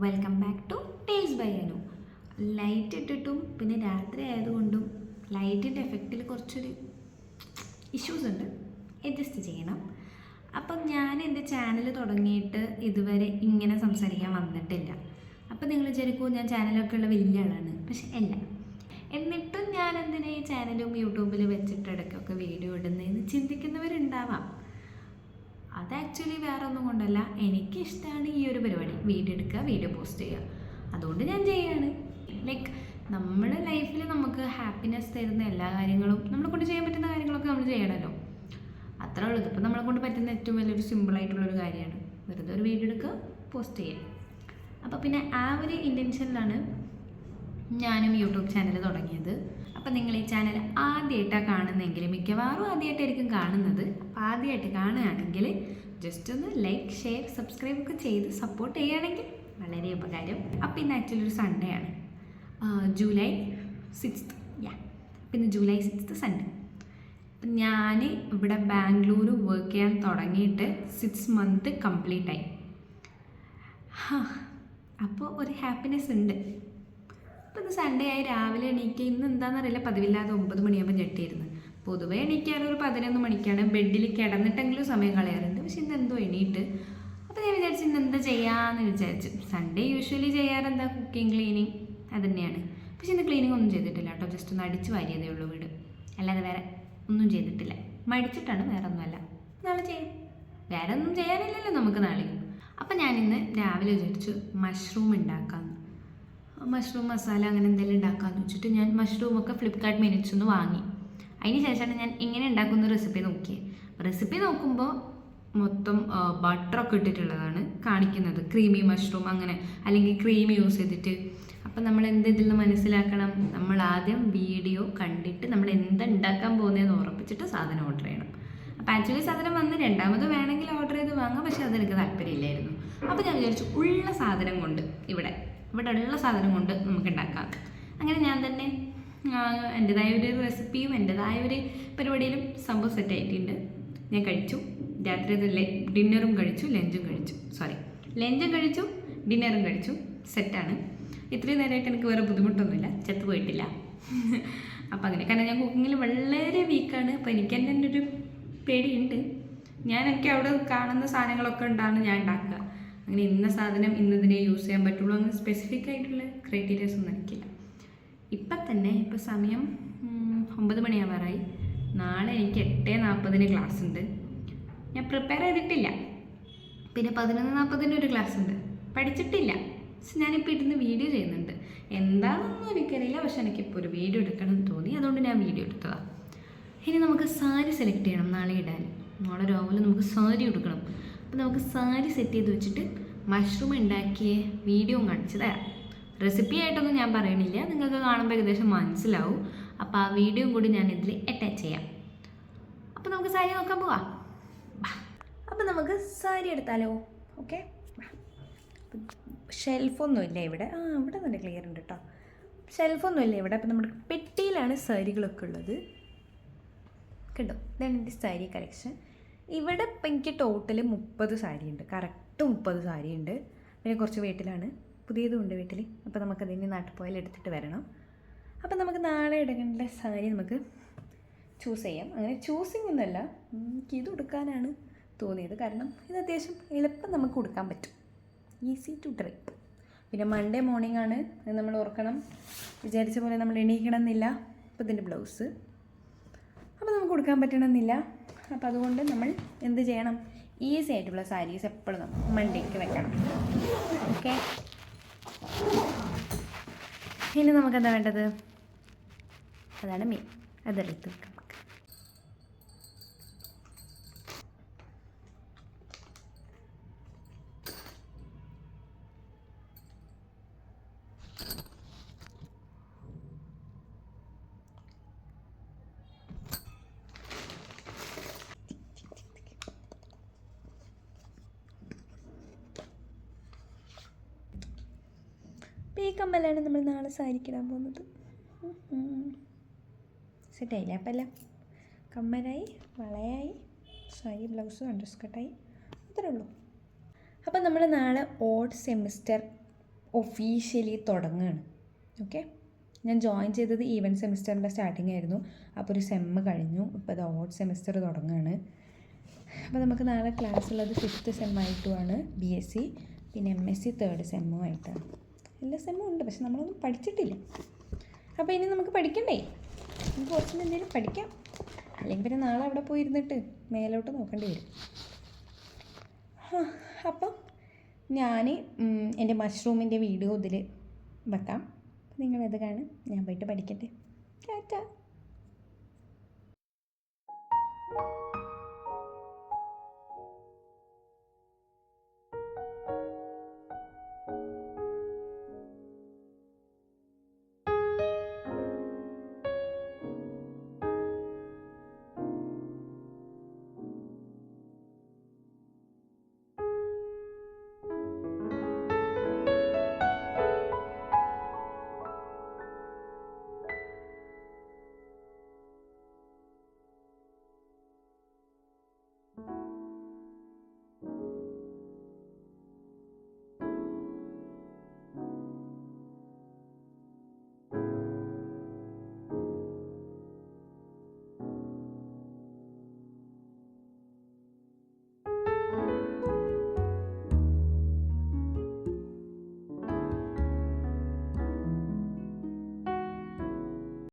Welcome back to tales by Anu. Light ഇട്ടിട്ടും പിന്നെ രാത്രി ആയതുകൊണ്ടും ലൈറ്റിൻ്റെ എഫക്റ്റിൽ കുറച്ചൊരു ഇഷ്യൂസ് ഉണ്ട്, അഡ്ജസ്റ്റ് ചെയ്യണം. അപ്പം ഞാൻ എൻ്റെ ചാനൽ തുടങ്ങിയിട്ട് ഇതുവരെ ഇങ്ങനെ സംസാരിക്കാൻ വന്നിട്ടില്ല. അപ്പം നിങ്ങൾ വിചാരിക്കുമോ ഞാൻ ചാനലൊക്കെ ഉള്ള വലിയ ആളാണ്, പക്ഷെ അല്ല. എന്നിട്ടും ഞാൻ എന്തിനാ ഈ ചാനലും യൂട്യൂബിൽ വെച്ചിട്ട് ഇടയ്ക്കൊക്കെ വീഡിയോ ഇടുന്നതെന്ന് ചിന്തിക്കുന്നവരുണ്ടാവാം. അത് ആക്ച്വലി വേറെ ഒന്നും കൊണ്ടല്ല, എനിക്കിഷ്ടമാണ് ഈ ഒരു പരിപാടി, വീഡിയോ എടുക്കുക, വീഡിയോ പോസ്റ്റ് ചെയ്യുക. അതുകൊണ്ട് ഞാൻ ചെയ്യാണ്. ലൈക്ക് നമ്മുടെ ലൈഫിൽ നമുക്ക് ഹാപ്പിനെസ് തരുന്ന എല്ലാ കാര്യങ്ങളും നമ്മളെ കൊണ്ട് ചെയ്യാൻ പറ്റുന്ന കാര്യങ്ങളൊക്കെ നമ്മൾ ചെയ്യണമല്ലോ. അത്രേ ഉള്ളൂ. ഇപ്പം നമ്മളെ കൊണ്ട് പറ്റുന്ന ഏറ്റവും വലിയൊരു സിമ്പിളായിട്ടുള്ളൊരു കാര്യമാണ് വെറുതെ ഒരു വീഡിയോ എടുക്കുക, പോസ്റ്റ് ചെയ്യുക. അപ്പോൾ പിന്നെ ആ ഒരു ഇൻറ്റൻഷനിലാണ് ഞാനും യൂട്യൂബ് ചാനൽ തുടങ്ങിയത്. അപ്പം നിങ്ങൾ ഈ ചാനൽ ആദ്യമായിട്ടാണ് കാണുന്നതെങ്കിൽ, മിക്കവാറും ആദ്യമായിട്ടായിരിക്കും കാണുന്നത്. അപ്പോൾ ആദ്യമായിട്ട് കാണുകയാണെങ്കിൽ ജസ്റ്റ് ഒന്ന് ലൈക്ക്, ഷെയർ, സബ്സ്ക്രൈബ് ഒക്കെ ചെയ്ത് സപ്പോർട്ട് ചെയ്യുകയാണെങ്കിൽ വളരെ ഉപകാരം. അപ്പം ഇന്ന് ആക്ച്വലി ഒരു സൺഡേ ആണ്, ജൂലൈ 6th. പിന്നെ ജൂലൈ 6th സൺഡേ. അപ്പം ഞാൻ ഇവിടെ ബാംഗ്ലൂർ വർക്ക് ചെയ്യാൻ തുടങ്ങിയിട്ട് 6 months കംപ്ലീറ്റ് ആയി. അപ്പോൾ ഒരു ഹാപ്പിനെസ് ഉണ്ട്. അപ്പോൾ ഇന്ന് സൺഡേ ആയി, രാവിലെ എണീക്കുക. ഇന്ന് എന്താണെന്നറിയില്ല, പതിവില്ലാതെ 9 മണിയാകുമ്പോൾ ഞെട്ടിയിരുന്നു. പൊതുവേ എണീക്കാറ് ഒരു 11 മണിക്കാണ്. ബെഡിൽ കിടന്നിട്ടെങ്കിലും സമയം കളയാറുണ്ട്. പക്ഷെ ഇന്ന് എന്തോ എണീറ്റ്. അപ്പോൾ ഞാൻ വിചാരിച്ചു ഇന്ന് എന്താ ചെയ്യാമെന്ന് വിചാരിച്ചു. സൺഡേ യൂഷ്വലി ചെയ്യാറെന്താ കുക്കിംഗ്, ക്ലീനിങ്, അത് തന്നെയാണ്. പക്ഷെ ഇന്ന് ക്ലീനിങ് ഒന്നും ചെയ്തിട്ടില്ല കേട്ടോ. ജസ്റ്റ് ഒന്ന് അടിച്ച് വാരിയതേ ഉള്ളൂ വീട്, അല്ലാതെ വേറെ ഒന്നും ചെയ്തിട്ടില്ല. മടിച്ചിട്ടാണ്, വേറെ ഒന്നുമല്ല. നാളെ ചെയ്യും, വേറെ ഒന്നും ചെയ്യാനില്ലല്ലോ നമുക്ക് നാളെയും. അപ്പം ഞാനിന്ന് രാവിലെ വിചാരിച്ചു മഷ്റൂം ഉണ്ടാക്കാമെന്ന്. മഷ്റൂം മസാല അങ്ങനെ എന്തെങ്കിലും ഉണ്ടാക്കാമെന്ന് വെച്ചിട്ട് ഞാൻ മഷ്റൂമൊക്കെ ഫ്ലിപ്കാർട്ട് മിനിറ്റ്സ് ഒന്ന് വാങ്ങി. അതിന് ശേഷമാണ് ഞാൻ എങ്ങനെ ഉണ്ടാക്കുന്ന റെസിപ്പി നോക്കിയത്. റെസിപ്പി നോക്കുമ്പോൾ മൊത്തം ബട്ടറൊക്കെ ഇട്ടിട്ടുള്ളതാണ് കാണിക്കുന്നത്, ക്രീമി മഷ്റൂം അങ്ങനെ, അല്ലെങ്കിൽ ക്രീം യൂസ് ചെയ്തിട്ട്. അപ്പം നമ്മൾ എന്ത് ഇതിൽ നിന്ന് മനസ്സിലാക്കണം, നമ്മൾ ആദ്യം വീഡിയോ കണ്ടിട്ട് നമ്മൾ എന്താ ഉണ്ടാക്കാൻ പോകുന്നതെന്ന് ഉറപ്പിച്ചിട്ട് സാധനം ഓർഡർ ചെയ്യണം. അപ്പോൾ ആക്ച്വലി സാധനം വന്ന് രണ്ടാമത് വേണമെങ്കിൽ ഓർഡർ ചെയ്ത് വാങ്ങാം, പക്ഷെ അതെനിക്ക് താല്പര്യമില്ലായിരുന്നു. അപ്പോൾ ഞാൻ വിചാരിച്ചു ഉള്ള സാധനം കൊണ്ട് ഇവിടെ ഉള്ള സാധനം കൊണ്ട് നമുക്ക് ഉണ്ടാക്കാം. അങ്ങനെ ഞാൻ തന്നെ എൻ്റെതായ ഒരു റെസിപ്പിയും എൻ്റെതായ ഒരു പരിപാടിയിലും സംഭവം സെറ്റ് ആയിട്ടുണ്ട്. ഞാൻ കഴിച്ചു, രാത്രി ഡിന്നറും കഴിച്ചു, ലഞ്ചും കഴിച്ചു, ഡിന്നറും കഴിച്ചു. സെറ്റാണ്. ഇത്രയും നേരമായിട്ട് എനിക്ക് വേറെ ബുദ്ധിമുട്ടൊന്നുമില്ല, ചത്തു പോയിട്ടില്ല. അപ്പം അങ്ങനെ, കാരണം ഞാൻ കുക്കിങ്ങിൽ വളരെ വീക്കാണ്. അപ്പോൾ എനിക്ക് തന്നെ എൻ്റെ ഒരു പേടിയുണ്ട്. എനിക്ക് അവിടെ കാണുന്ന സാധനങ്ങളൊക്കെ ഉണ്ടാകുന്ന ഞാൻ ഉണ്ടാക്കുക. അങ്ങനെ ഇന്ന സാധനം ഇന്നതിനെ യൂസ് ചെയ്യാൻ പറ്റുള്ളൂ, അങ്ങനെ സ്പെസിഫിക് ആയിട്ടുള്ള ക്രൈറ്റീരിയാസ് ഒന്നും എനിക്കില്ല. ഇപ്പോൾ സമയം 9 മണിയാവാറായി. നാളെ എനിക്ക് 8:40 ക്ലാസ് ഉണ്ട്. ഞാൻ പ്രിപ്പയർ ചെയ്തിട്ടില്ല. പിന്നെ 11:40 ഒരു ക്ലാസ് ഉണ്ട്. പഠിച്ചിട്ടില്ല. പക്ഷെ ഞാനിപ്പോൾ ഇരുന്ന് വീഡിയോ ചെയ്യുന്നുണ്ട്. എന്താണെന്നൊന്നും എനിക്കറിയില്ല, പക്ഷെ എനിക്കിപ്പോൾ ഒരു വീഡിയോ എടുക്കണം എന്ന് തോന്നി, അതുകൊണ്ട് ഞാൻ വീഡിയോ എടുത്തതാണ്. ഇനി നമുക്ക് സാരി സെലക്ട് ചെയ്യണം നാളെ ഇടാൻ. നാളെ രാവിലെ നമുക്ക് സാരി എടുക്കണം. അപ്പോൾ നമുക്ക് സാരി സെറ്റ് ചെയ്ത് വെച്ചിട്ട് മഷ്റൂം ഉണ്ടാക്കിയ വീഡിയോ കാണിച്ച് തരാം. റെസിപ്പി ആയിട്ടൊന്നും ഞാൻ പറയണില്ല, നിങ്ങൾക്ക് കാണുമ്പോൾ ഏകദേശം മനസ്സിലാവും. അപ്പോൾ ആ വീഡിയോയും കൂടി ഞാൻ ഇതിൽ അറ്റാച്ച് ചെയ്യാം. അപ്പോൾ നമുക്ക് സാരി നോക്കാൻ പോവാം. അപ്പോൾ നമുക്ക് സാരി എടുത്താലോ? ഓക്കെ. ഷെൽഫൊന്നുമില്ല ഇവിടെ. ഇവിടെ നല്ല ക്ലിയർ ഉണ്ട് കേട്ടോ. ഷെൽഫൊന്നുമില്ല ഇവിടെ. അപ്പോൾ നമ്മുടെ പെട്ടിയിലാണ് സാരികളൊക്കെ ഉള്ളത്. കേട്ടോ, ഇതാണ് എൻ്റെ സാരി കളക്ഷൻ. ഇവിടെ ഇപ്പം എനിക്ക് ടോട്ടൽ 30 സാരിയുണ്ട്, കറക്റ്റ് 30 സാരിയുണ്ട്. പിന്നെ കുറച്ച് വീട്ടിലാണ്, പുതിയതും ഉണ്ട് വീട്ടിൽ. അപ്പോൾ നമുക്കതിന് നാട്ടിൽ പോയാൽ എടുത്തിട്ട് വരണം. അപ്പം നമുക്ക് നാളെ ഇടേണ്ട സാരി നമുക്ക് ചൂസ് ചെയ്യാം. അങ്ങനെ ചൂസിങ് ഒന്നുമല്ല, എനിക്കിത് ഉടുക്കാനാണ് തോന്നിയത്. കാരണം ഇത് അത്യാവശ്യം എളുപ്പം നമുക്ക് ഉടുക്കാൻ പറ്റും, ഈസി ടു ഡ്രൈപ്പ്. പിന്നെ മൺഡേ മോർണിംഗ് ആണ്, അത് നമ്മൾ ഓർക്കണം. വിചാരിച്ച പോലെ നമ്മൾ എണീക്കണമെന്നില്ല. അപ്പോൾ ഇതിൻ്റെ ബ്ലൗസ് അപ്പോൾ നമുക്ക് കൊടുക്കാൻ പറ്റണമെന്നില്ല. അപ്പോൾ അതുകൊണ്ട് നമ്മൾ എന്ത് ചെയ്യണം, ഈസി ആയിട്ടുള്ള സാരീസ് എപ്പോഴും നമ്മൾ മണ്ടേക്ക് വെക്കണം. ഓക്കെ. ഇനി നമുക്കെന്താ വേണ്ടത്, അതാണ് മെയിൻ. അതെടുത്ത് വെക്കാം. ഈ കമ്മലാണ് നമ്മൾ നാളെ സാരിക്കിടാൻ പോകുന്നത്. സെറ്റായില്ല? അപ്പം എല്ലാം കമ്മലായി, വളയായി, സാരി, ബ്ലൗസ്, അണ്ടർസ്കർട്ടായി, അത്രേ ഉള്ളൂ. അപ്പം നമ്മൾ നാളെ 8th സെമിസ്റ്റർ ഒഫീഷ്യലി തുടങ്ങുകയാണ്. ഓക്കെ, ഞാൻ ജോയിൻ ചെയ്തത് ഈവൻറ്റ് സെമിസ്റ്ററിൻ്റെ സ്റ്റാർട്ടിങ് ആയിരുന്നു. അപ്പോൾ ഒരു സെമ്മ് കഴിഞ്ഞു, ഇപ്പോൾ അത് ഓഡ് സെമിസ്റ്റർ തുടങ്ങുകയാണ്. അപ്പോൾ നമുക്ക് നാളെ ക്ലാസ് ഉള്ളത് 5th സെമ്മായിട്ടുമാണ് BSc, പിന്നെ MSc 3rd സെമ്മുമായിട്ടാണ്. എല്ലാ സെമ്മും ഉണ്ട്, പക്ഷെ നമ്മളൊന്നും പഠിച്ചിട്ടില്ല. അപ്പോൾ ഇനി നമുക്ക് പഠിക്കണ്ടേ? നമുക്ക് കുറച്ചും എന്തെങ്കിലും പഠിക്കാം, അല്ലെങ്കിൽ പിന്നെ നാളെ അവിടെ പോയിരുന്നിട്ട് മേലോട്ട് നോക്കേണ്ടി വരും. അപ്പം ഞാൻ എൻ്റെ മഷ്റൂമിൻ്റെ വീഡിയോ ഇതിൽ വെക്കാം. നിങ്ങളത് കാണും, ഞാൻ പോയിട്ട് പഠിക്കട്ടെ. ടാറ്റാ.